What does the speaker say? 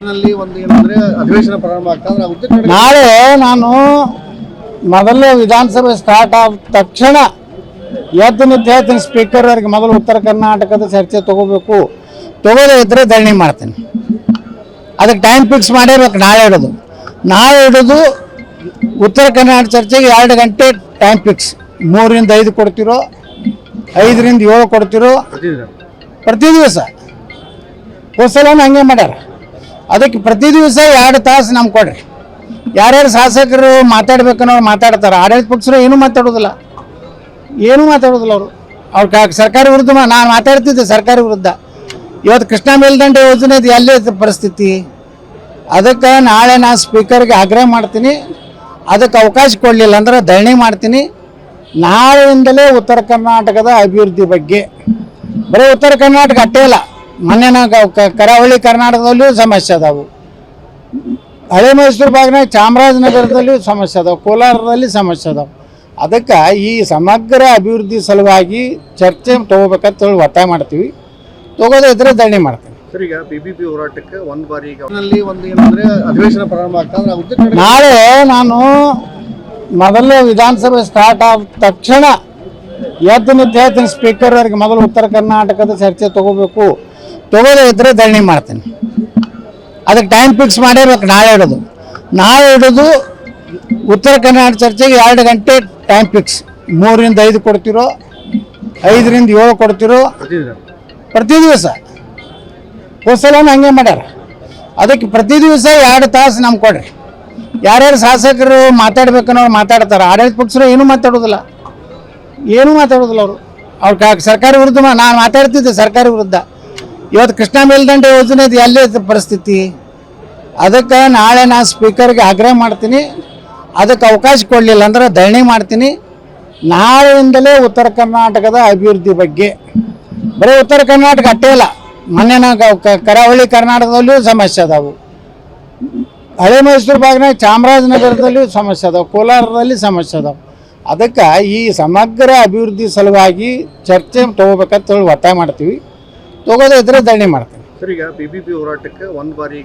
ಅಧಿವೇಶನ ಪ್ರಾರಂಭ ಆಗ್ತದೆ. ನಾಳೆ ನಾನು ಮೊದಲು ವಿಧಾನಸಭೆ ಸ್ಟಾರ್ಟ್ ಆದ ತಕ್ಷಣ ಎದ್ದು ನಿಂತು ಹೇಳ್ತೀನಿ ಸ್ಪೀಕರ್ ಅವರಿಗೆ ಮೊದಲು ಉತ್ತರ ಕರ್ನಾಟಕದ ಚರ್ಚೆ ತಗೋಬೇಕು, ತಗೋದೇ ಇದ್ರೆ ಧರಣಿ ಮಾಡ್ತೀನಿ. ಅದಕ್ಕೆ ಟೈಮ್ ಫಿಕ್ಸ್ ಮಾಡಿರ್ಬೇಕು. ನಾಳೆ ಇಡೋದು ಉತ್ತರ ಕರ್ನಾಟಕ ಚರ್ಚೆಗೆ 2 ಗಂಟೆ ಟೈಮ್ ಫಿಕ್ಸ್. 3 ರಿಂದ 5 ಕೊಡ್ತಿರೋ, 5 ರಿಂದ 7 ಕೊಡ್ತಿರೋ ಪ್ರತಿ ದಿವಸ. ಹೋಸಲನ ಹಂಗೆ ಮಾಡ್ಯಾರ. ಅದಕ್ಕೆ ಪ್ರತಿ ದಿವಸ 2 ತಾಸು ನಮ್ಗೆ ಕೊಡ್ರಿ. ಯಾರ್ಯಾರು ಶಾಸಕರು ಮಾತಾಡ್ಬೇಕನ್ನೋರು ಮಾತಾಡ್ತಾರೆ, ಆಡಳಿತ ಪಕ್ಷರು ಏನೂ ಮಾತಾಡೋದಿಲ್ಲ ಅವ್ರು ಸರ್ಕಾರ ವಿರುದ್ಧ. ನಾನು ಮಾತಾಡ್ತಿದ್ದೆ ಸರ್ಕಾರ ವಿರುದ್ಧ. ಇವತ್ತು ಕೃಷ್ಣ ಮೇಲ್ದಂಡೆ ಯೋಜನೆದು ಎಲ್ಲೇ ಪರಿಸ್ಥಿತಿ. ಅದಕ್ಕೆ ನಾಳೆ ನಾನು ಸ್ಪೀಕರ್ಗೆ ಆಗ್ರಹ ಮಾಡ್ತೀನಿ, ಅದಕ್ಕೆ ಅವಕಾಶ ಕೊಡಲಿಲ್ಲ ಅಂದ್ರೆ ಧರಣಿ ಮಾಡ್ತೀನಿ. ನಾಳೆಯಿಂದಲೇ ಉತ್ತರ ಕರ್ನಾಟಕದ ಅಭಿವೃದ್ಧಿ ಬಗ್ಗೆ, ಬರೀ ಉತ್ತರ ಕರ್ನಾಟಕ ಅಷ್ಟೇ ಇಲ್ಲ, ಮೊನ್ನೆ ಕರಾವಳಿ ಕರ್ನಾಟಕದಲ್ಲಿಯೂ ಸಮಸ್ಯೆ ಅದಾವು, ಹಳೆ ಮೈಸೂರು ಭಾಗನಾಗ ಚಾಮರಾಜನಗರದಲ್ಲಿಯೂ ಸಮಸ್ಯೆ ಅದಾವೆ, ಕೋಲಾರದಲ್ಲಿ ಸಮಸ್ಯೆ ಅದಾವೆ. ಅದಕ್ಕೆ ಈ ಸಮಗ್ರ ಅಭಿವೃದ್ಧಿ ಸಲುವಾಗಿ ಚರ್ಚೆ ತೊಗೋಬೇಕಂತ ಹೇಳಿ ಒತ್ತಾಯ ಮಾಡ್ತೀವಿ. ತಗೋದೇ ಇದ್ರೆ ಧರಣಿ ಮಾಡ್ತೀವಿ. ಸರ್, ಈಗ ಬಿಬಿಪಿ ಹೋರಾಟಕ್ಕೆ ಒಂದು ಬಾರಿ ಅಧಿವೇಶನ ಪ್ರಾರಂಭ ಆಗ್ತದೆ. ನಾಳೆ ನಾನು ಮೊದಲು ವಿಧಾನಸಭೆ ಸ್ಟಾರ್ಟ್ ಆದ ತಕ್ಷಣ ಎದ್ದು ನಿಂತು ಹೇಳ್ತೀನಿ ಸ್ಪೀಕರ್ ಅವರಿಗೆ ಮೊದಲು ಉತ್ತರ ಕರ್ನಾಟಕದ ಚರ್ಚೆ ತಗೋಬೇಕು, ತಗೋದೇ ಇದ್ರೆ ಧರಣಿ ಮಾಡ್ತೀನಿ. ಅದಕ್ಕೆ ಟೈಮ್ ಫಿಕ್ಸ್ ಮಾಡಿರ್ಬೇಕು. ನಾಳೆ ಇಡೋದು ಉತ್ತರ ಕರ್ನಾಟಕ ಚರ್ಚೆಗೆ 2 ಗಂಟೆ ಟೈಮ್ ಫಿಕ್ಸ್. 3 ರಿಂದ 5 ಕೊಡ್ತಿರೋ, 5 ರಿಂದ 7 ಕೊಡ್ತಿರೋ ಪ್ರತಿ ದಿವಸ. ಹೋಸಲನ ಹಂಗೆ ಮಾಡ್ಯಾರ. ಅದಕ್ಕೆ ಪ್ರತಿ ದಿವಸ 2 ತಾಸು ನಮ್ಗೆ ಕೊಡ್ರಿ. ಯಾರ್ಯಾರು ಶಾಸಕರು ಮಾತಾಡ್ಬೇಕನ್ನೋರು ಮಾತಾಡ್ತಾರೆ, ಆಡಳಿತ ಪಕ್ಷರು ಏನೂ ಮಾತಾಡೋದಿಲ್ಲ ಅವ್ರು ಸರ್ಕಾರ ವಿರುದ್ಧ. ನಾನು ಮಾತಾಡ್ತಿದ್ದೆ ಸರ್ಕಾರ ವಿರುದ್ಧ. ಇವತ್ತು ಕೃಷ್ಣ ಮೇಲ್ದಂಡೆ ಯೋಜನೆದು ಎಲ್ಲೇ ಪರಿಸ್ಥಿತಿ. ಅದಕ್ಕೆ ನಾಳೆ ನಾನು ಸ್ಪೀಕರ್ಗೆ ಆಗ್ರಹ ಮಾಡ್ತೀನಿ, ಅದಕ್ಕೆ ಅವಕಾಶ ಕೊಡಲಿಲ್ಲ ಅಂದ್ರೆ ಧರಣಿ ಮಾಡ್ತೀನಿ. ನಾಳೆಯಿಂದಲೇ ಉತ್ತರ ಕರ್ನಾಟಕದ ಅಭಿವೃದ್ಧಿ ಬಗ್ಗೆ, ಬರೀ ಉತ್ತರ ಕರ್ನಾಟಕ ಅಷ್ಟೇ ಇಲ್ಲ, ಮೊನ್ನೆ ಕರಾವಳಿ ಕರ್ನಾಟಕದಲ್ಲಿಯೂ ಸಮಸ್ಯೆ ಅದಾವು, ಹಳೆ ಮೈಸೂರು ಭಾಗನಾಗ ಚಾಮರಾಜನಗರದಲ್ಲಿಯೂ ಸಮಸ್ಯೆ ಅದಾವೆ, ಕೋಲಾರದಲ್ಲಿ ಸಮಸ್ಯೆ ಅದಾವೆ. ಅದಕ್ಕೆ ಈ ಸಮಗ್ರ ಅಭಿವೃದ್ಧಿ ಸಲುವಾಗಿ ಚರ್ಚೆ ತೊಗೋಬೇಕಂತ ಹೇಳಿ ಒತ್ತಾಯ ಮಾಡ್ತೀವಿ. ತಗೋದೇ ಇದ್ರೆ ಧರಣಿ ಮಾಡ್ತೀವಿ. ಸರ್, ಈಗ ಬಿಬಿಪಿ ಹೋರಾಟಕ್ಕೆ ಒಂದು ಬಾರಿ